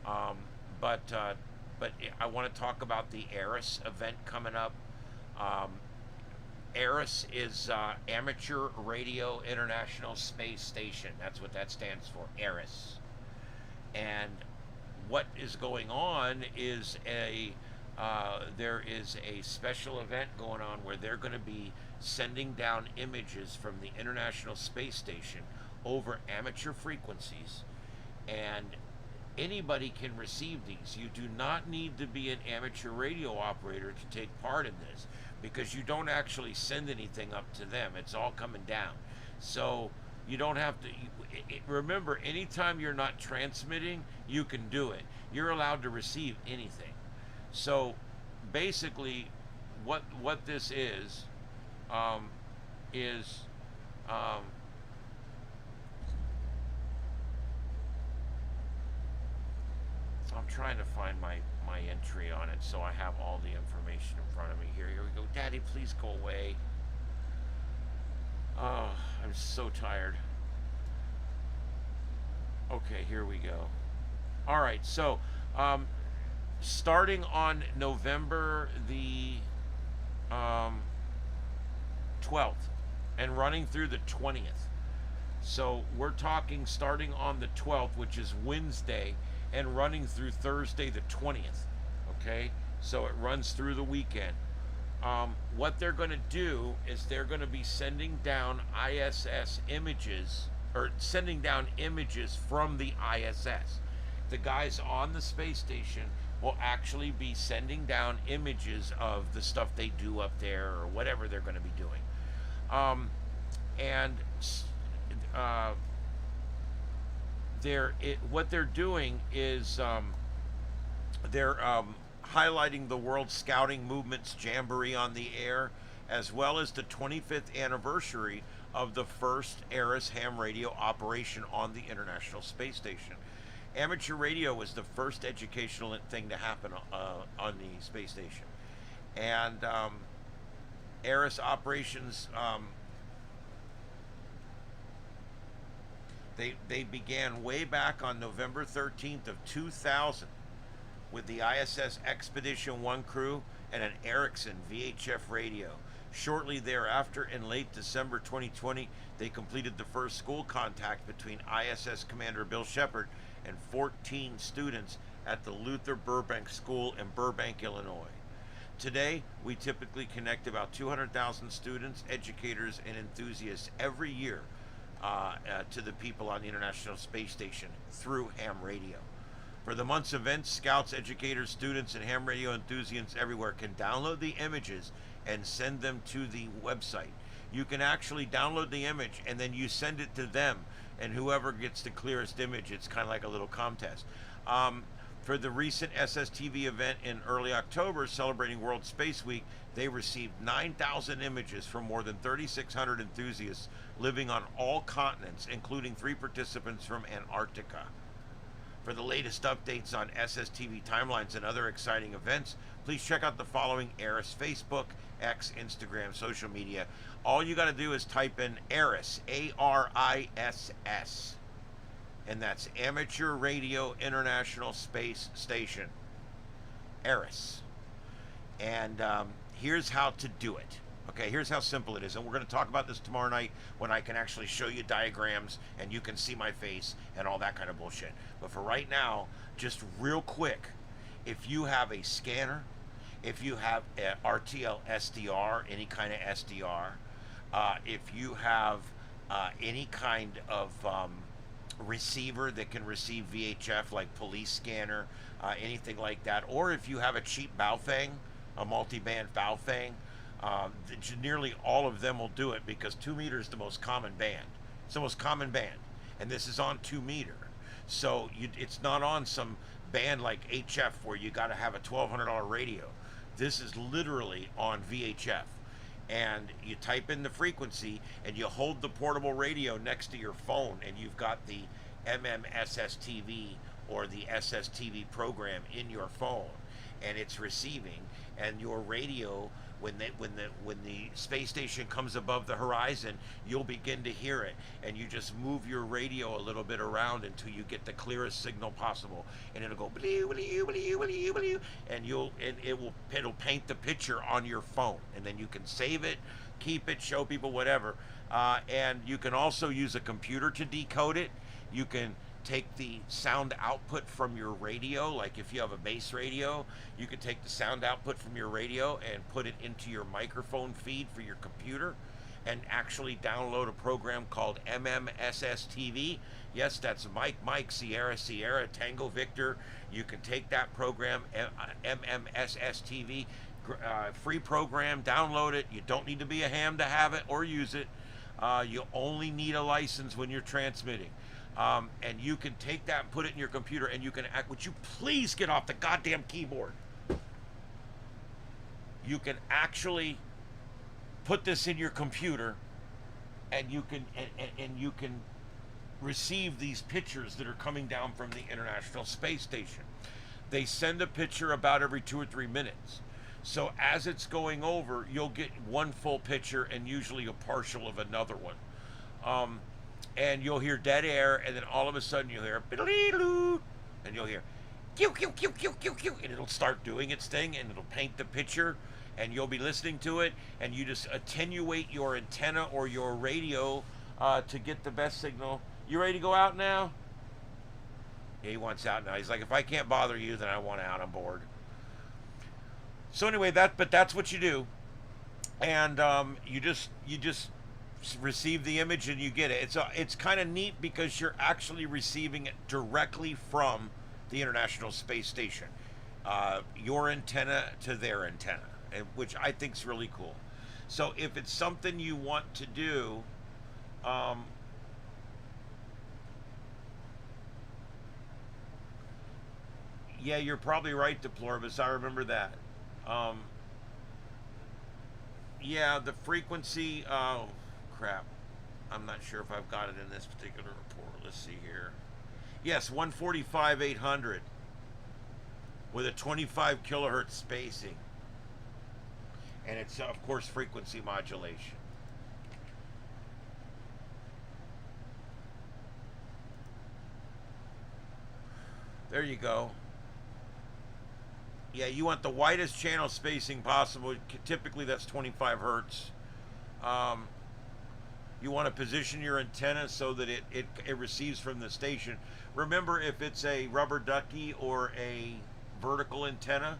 but I want to talk about the ARISS event coming up. ARISS is Amateur Radio International Space Station. That's what that stands for, ARISS. And what is going on is there is a special event going on where they're going to be sending down images from the International Space Station over amateur frequencies, and anybody can receive these. You do not need to be an amateur radio operator to take part in this, because you don't actually send anything up to them. It's all coming down. So you don't have to remember, anytime you're not transmitting, you can do it. You're allowed to receive anything. So basically what this is I'm trying to find my entry on it so I have all the information in front of me. Here we go. Daddy, please go away. Oh, I'm so tired. Okay, here we go. All right, so starting on November the 12th and running through the 20th. So we're talking starting on the 12th, which is Wednesday, and running through Thursday the 20th. Okay, so it runs through the weekend. What they're going to do is they're going to be sending down ISS images, or sending down images from the ISS. The guys on the space station will actually be sending down images of the stuff they do up there, or whatever they're going to be doing. what they're doing is they're highlighting the World Scouting Movement's Jamboree on the Air, as well as the 25th anniversary of the first ARISS ham radio operation on the International Space Station. Amateur radio was the first educational thing to happen on the space station. And ARISS operations, they began way back on November 13th of 2000 with the ISS Expedition 1 crew and an Ericsson VHF radio. Shortly thereafter, in late December 2020, they completed the first school contact between ISS Commander Bill Shepard and 14 students at the Luther Burbank School in Burbank, Illinois. Today, we typically connect about 200,000 students, educators, and enthusiasts every year to the people on the International Space Station through ham radio. For the month's events, scouts, educators, students, and ham radio enthusiasts everywhere can download the images and send them to the website. You can actually download the image and then you send it to them, and whoever gets the clearest image, it's kind of like a little contest. For the recent SSTV event in early October celebrating World Space Week, they received 9,000 images from more than 3,600 enthusiasts living on all continents, including 3 participants from Antarctica. For the latest updates on SSTV timelines and other exciting events, please check out the following ARISS Facebook, X, Instagram, social media. All you got to do is type in ARISS, ARISS, and that's Amateur Radio International Space Station, ARISS. And here's how to do it. Okay, here's how simple it is, and we're going to talk about this tomorrow night when I can actually show you diagrams and you can see my face and all that kind of bullshit. But for right now, just real quick, if you have a scanner, if you have a RTL SDR, any kind of SDR, if you have any kind of receiver that can receive VHF, like police scanner, anything like that, or if you have a cheap Baofeng, a multi-band Baofeng, nearly all of them will do it, because 2 meter is the most common band. It's the most common band, and this is on 2 meter. So it's not on some band like HF where you got to have a $1,200 radio. This is literally on VHF. And you type in the frequency and you hold the portable radio next to your phone, and you've got the SSTV or the SSTV program in your phone, and it's receiving, and your radio, when the space station comes above the horizon, you'll begin to hear it, and you just move your radio a little bit around until you get the clearest signal possible, and it'll go and it'll paint the picture on your phone, and then you can save it, keep it, show people, whatever. And you can also use a computer to decode it. You can take the sound output from your radio, like if you have a base radio, you can take the sound output from your radio and put it into your microphone feed for your computer, and actually download a program called SSTV. Yes, that's Mike, Sierra, Tango, Victor. You can take that program, SSTV, free program, download it. You don't need to be a ham to have it or use it. You only need a license when you're transmitting. And you can take that and put it in your computer, and you can would you please get off the goddamn keyboard? You can actually put this in your computer, and you can and you can receive these pictures that are coming down from the International Space Station. They send a picture about every 2 or 3 minutes. So as it's going over, you'll get one full picture and usually a partial of another one. And you'll hear dead air, and then all of a sudden you'll hear and you'll hear and it'll start doing its thing, and it'll paint the picture, and you'll be listening to it, and you just attenuate your antenna or your radio to get the best signal. You ready to go out now? Yeah, he wants out now. He's like, if I can't bother you, then I want out. I'm bored. So anyway, that's what you do, and you just receive the image and you get it. It's kind of neat because you're actually receiving it directly from the International Space Station, your antenna to their antenna, which I think is really cool. So if it's something you want to do, Yeah, you're probably right, Deploribus. I remember that. Um, yeah, the frequency. Oh, crap. I'm not sure if I've got it in this particular report. Let's see here. Yes, 145 800 with a 25 kilohertz spacing. And it's, of course, frequency modulation. There you go. Yeah, you want the widest channel spacing possible. Typically, that's 25 hertz. Um, you want to position your antenna so that it receives from the station. Remember, if it's a rubber ducky or a vertical antenna,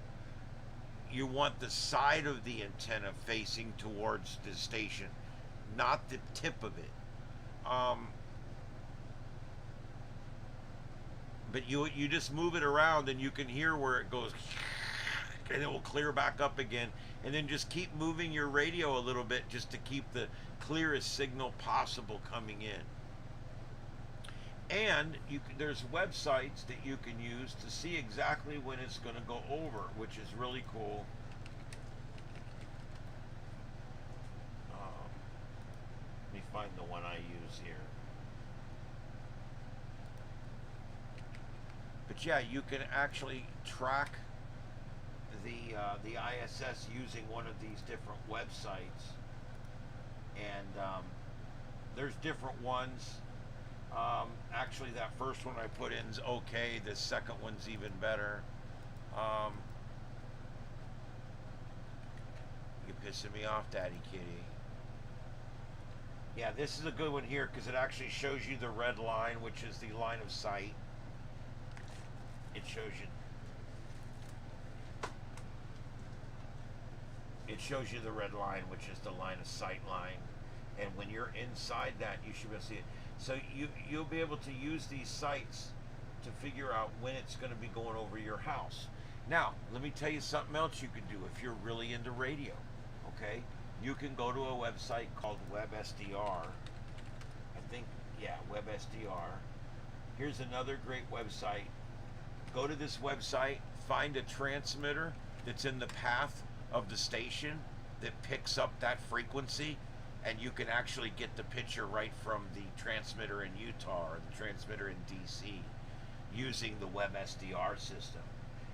you want the side of the antenna facing towards the station, not the tip of it. But you just move it around and you can hear where it goes, and it will clear back up again. And then just keep moving your radio a little bit just to keep the clearest signal possible coming in. And there's websites that you can use to see exactly when it's going to go over, which is really cool. Let me find the one I use here. But yeah, you can actually track the ISS using one of these different websites, and there's different ones. Actually, that first one I put in is okay. The second one's even better. You're pissing me off, Daddy Kitty. Yeah, this is a good one here because it actually shows you the red line, which is the line of sight. It shows you. It shows you the red line, which is the line of sight line, and when you're inside that, you should be able to see it. So you'll be able to use these sites to figure out when it's going to be going over your house. Now, let me tell you something else you can do if you're really into radio. Okay, you can go to a website called WebSDR. I think, yeah, WebSDR. Here's another great website. Go to this website, find a transmitter that's in the path of the station that picks up that frequency, and you can actually get the picture right from the transmitter in Utah or the transmitter in DC using the WebSDR system.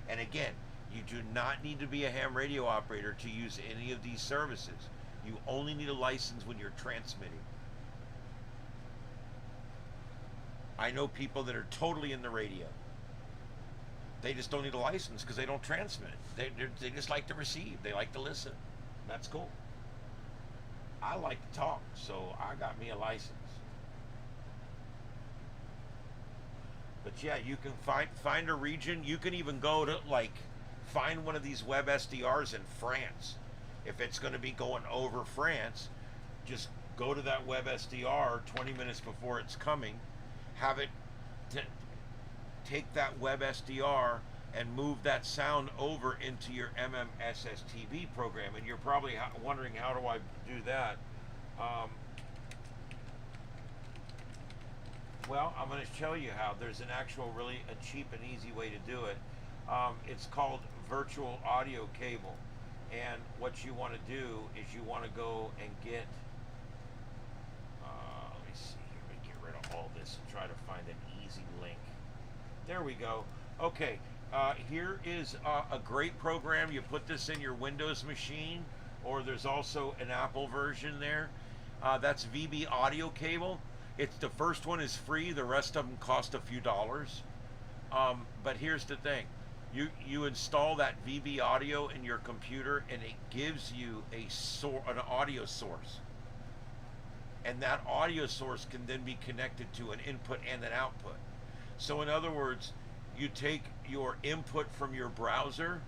And again, you do not need to be a ham radio operator to use any of these services. You only need a license when you're transmitting. I know people that are totally in the radio. They just don't need a license because they don't transmit. They just like to receive. They like to listen. That's cool. I like to talk, so I got me a license. But yeah, you can find a region. You can even go to, like, find one of these web SDRs in France. If it's going to be going over France, just go to that web SDR 20 minutes before it's coming. Have it take that web SDR and move that sound over into your SSTV program. And you're probably wondering, how do I do that? Well, I'm going to show you how. There's an actual really a cheap and easy way to do it. It's called virtual audio cable. And what you want to do is you want to go and get, let me see here, let me get rid of all this and try to find an easy link. There we go. Okay, here is a great program. You put this in your Windows machine, or there's also an Apple version there. That's VB audio cable. It's the first one is free. The rest of them cost a few dollars. But here's the thing. You install that VB audio in your computer, and it gives you an audio source. And that audio source can then be connected to an input and an output. So in other words, you take your input from your browser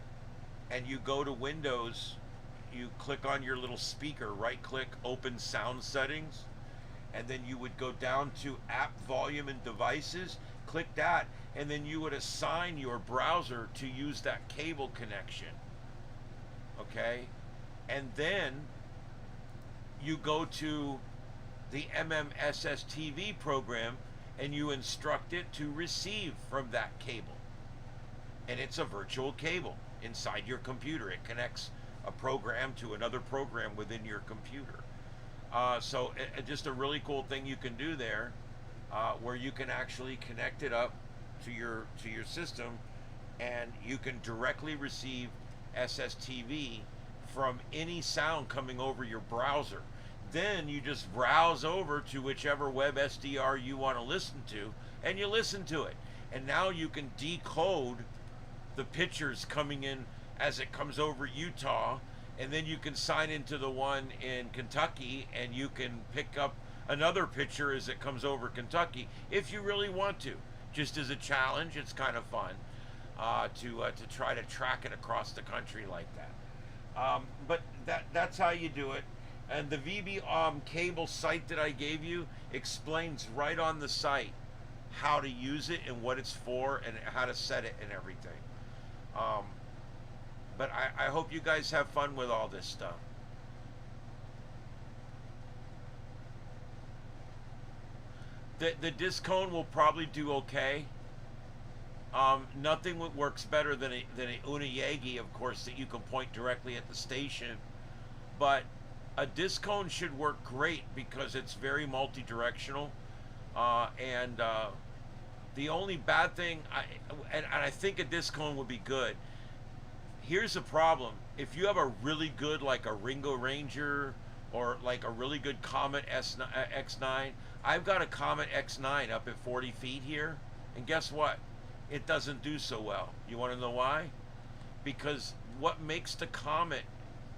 and you go to Windows, you click on your little speaker, right click, open sound settings, and then you would go down to app volume and devices, click that, and then you would assign your browser to use that cable connection. Okay? And then you go to the SSTV program and you instruct it to receive from that cable. and it's a virtual cable inside your computer. It connects a program to another program within your computer. So just a really cool thing you can do there, where you can actually connect it up to your system, and you can directly receive SSTV from any sound coming over your browser. Then you just browse over to whichever web SDR you want to listen to, and you listen to it. And now you can decode the pictures coming in as it comes over Utah, and then you can sign into the one in Kentucky, and you can pick up another picture as it comes over Kentucky if you really want to. Just as a challenge, it's kind of fun to try to track it across the country like that. But that's how you do it. And the VB cable site that I gave you explains right on the site how to use it and what it's for and how to set it and everything. But I hope you guys have fun with all this stuff. The disc cone will probably do okay. Nothing works better than a Oumuamua, of course, that you can point directly at the station. But a disc cone should work great because it's very multi-directional. And the only bad thing, and I think a disc cone would be good. Here's the problem. If you have a really good, like a Ringo Ranger, or like a really good Comet X9, I've got a Comet X9 up at 40 feet here, and guess what? It doesn't do so well. You want to know why? Because what makes the Comet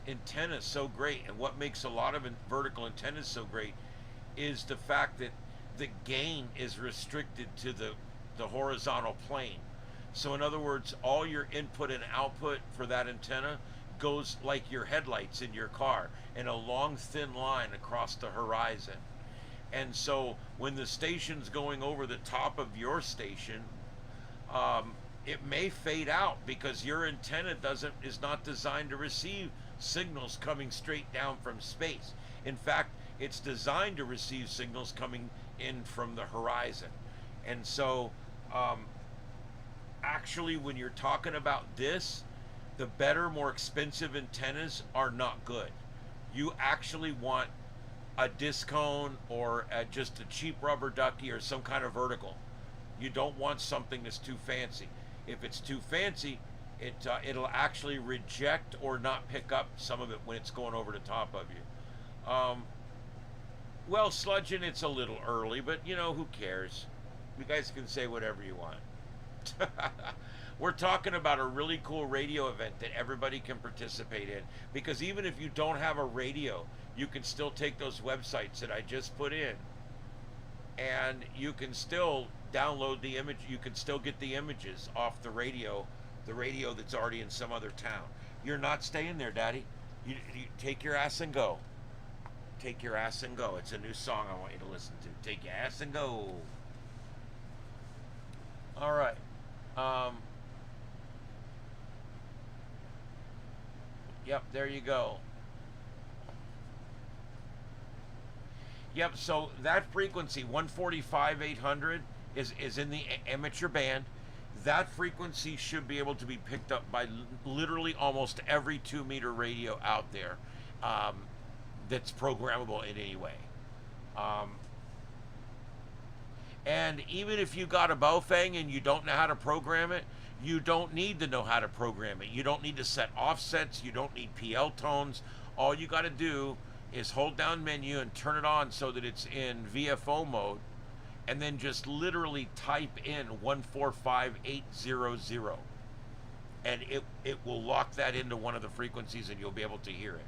antenna so great, and what makes a lot of vertical antennas so great, is the fact that the gain is restricted to the horizontal plane. So in other words, all your input and output for that antenna goes like your headlights in your car, in a long thin line across the horizon. And so when the station's going over the top of your station, it may fade out because your antenna is not designed to receive signals coming straight down from space. In fact, it's designed to receive signals coming in from the horizon. And so actually, when you're talking about this, the better, more expensive antennas are not good. You actually want a disc cone or just a cheap rubber ducky or some kind of vertical. You don't want something that's too fancy. If it's too fancy, it'll actually reject or not pick up some of it when it's going over the top of you. Well, sludging, it's a little early, but you know, who cares? You guys can say whatever you want. We're talking about a really cool radio event that everybody can participate in, because even if you don't have a radio, you can still take those websites that I just put in, and you can still download the image. You can still get the images off the radio that's already in some other town. You're not staying there, Daddy. You take your ass and go. Take your ass and go. It's a new song I want you to listen to. Take your ass and go. All right. Yep, there you go. Yep, so that frequency, 145/800, is in the amateur band. That frequency should be able to be picked up by literally almost every 2-meter radio out there that's programmable in any way. And even if you got a Baofeng and you don't know how to program it, you don't need to know how to program it. You don't need to set offsets. You don't need PL tones. All you got to do is hold down menu and turn it on so that it's in VFO mode, and then just literally type in 145800, and it will lock that into one of the frequencies, and you'll be able to hear it.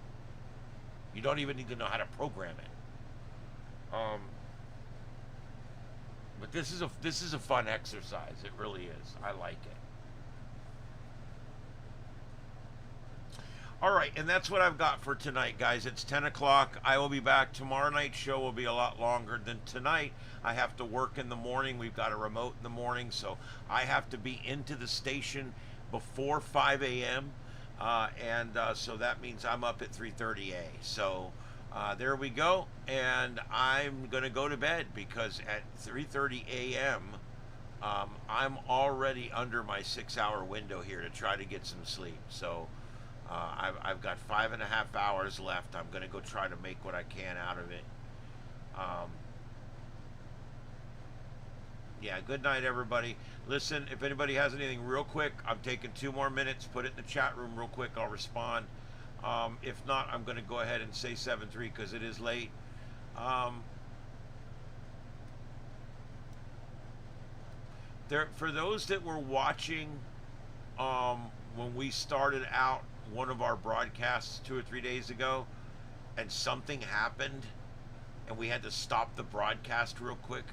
You don't even need to know how to program it. But this is a fun exercise. It really is. I like it. All right, and that's what I've got for tonight, guys. It's 10 o'clock. I will be back. Tomorrow night's show will be a lot longer than tonight. I have to work in the morning. We've got a remote in the morning, so I have to be into the station before 5 a.m. So that means I'm up at 3:30 a. So there we go. And I'm going to go to bed because at 3:30 a.m., I'm already under my 6-hour window here to try to get some sleep. So I've got 5.5 hours left. I'm going to go try to make what I can out of it. Yeah, good night, everybody. Listen, if anybody has anything real quick, I'm taking 2 more minutes. Put it in the chat room real quick. I'll respond. If not, I'm going to go ahead and say 7-3 because it is late. For those that were watching when we started out one of our broadcasts 2 or 3 days ago, and something happened, and we had to stop the broadcast real quick.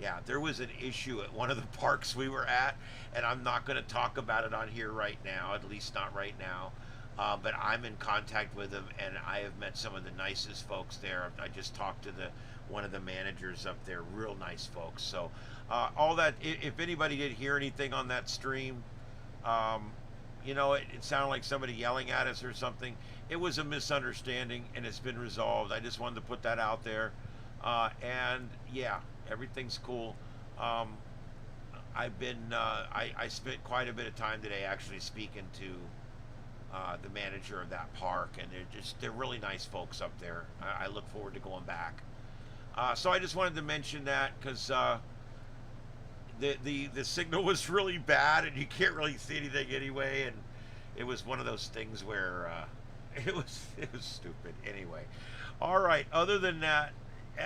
Yeah, there was an issue at one of the parks we were at, and I'm not going to talk about it on here right now, at least not right now. But I'm in contact with them, and I have met some of the nicest folks there. I just talked to one of the managers up there, real nice folks. So all that, if anybody did hear anything on that stream, you know, it sounded like somebody yelling at us or something. It was a misunderstanding, and it's been resolved. I just wanted to put that out there. And yeah, everything's cool. I've been, I spent quite a bit of time today actually speaking to the manager of that park, and they're really nice folks up there. I look forward to going back. So I just wanted to mention that because the signal was really bad, and you can't really see anything anyway, and it was one of those things where it was stupid anyway. All right, other than that,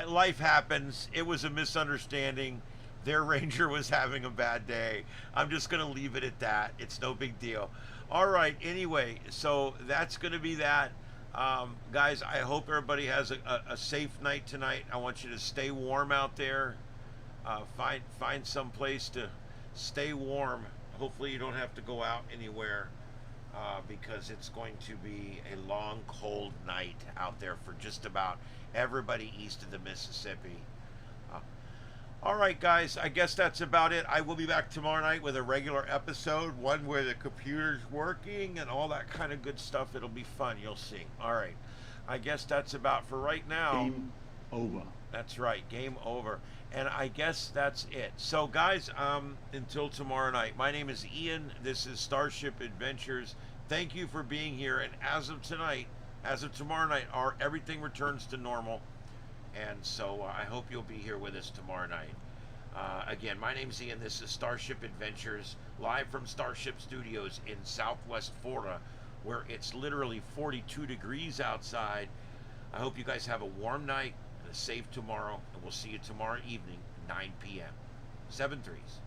life happens. It was a misunderstanding. Their ranger was having a bad day. I'm just going to leave it at that. It's no big deal. All right, anyway, so that's going to be that. Guys, I hope everybody has a safe night tonight. I want you to stay warm out there. Find some place to stay warm. Hopefully you don't have to go out anywhere because it's going to be a long, cold night out there for just about everybody east of the Mississippi. All right, guys, I guess that's about it. I will be back tomorrow night with a regular episode, one where the computer's working and all that kind of good stuff. It'll be fun. You'll see. All right. I guess that's about for right now. Game over. That's right. Game over. And I guess that's it. So, guys, until tomorrow night, my name is Ian. This is Starship Adventures. Thank you for being here. And as of tonight, as of tomorrow night, everything returns to normal. And so I hope you'll be here with us tomorrow night. Again, my name's Ian. This is Starship Adventures, live from Starship Studios in Southwest Florida, where it's literally 42 degrees outside. I hope you guys have a warm night and a safe tomorrow, and we'll see you tomorrow evening, 9 p.m. 7 3s.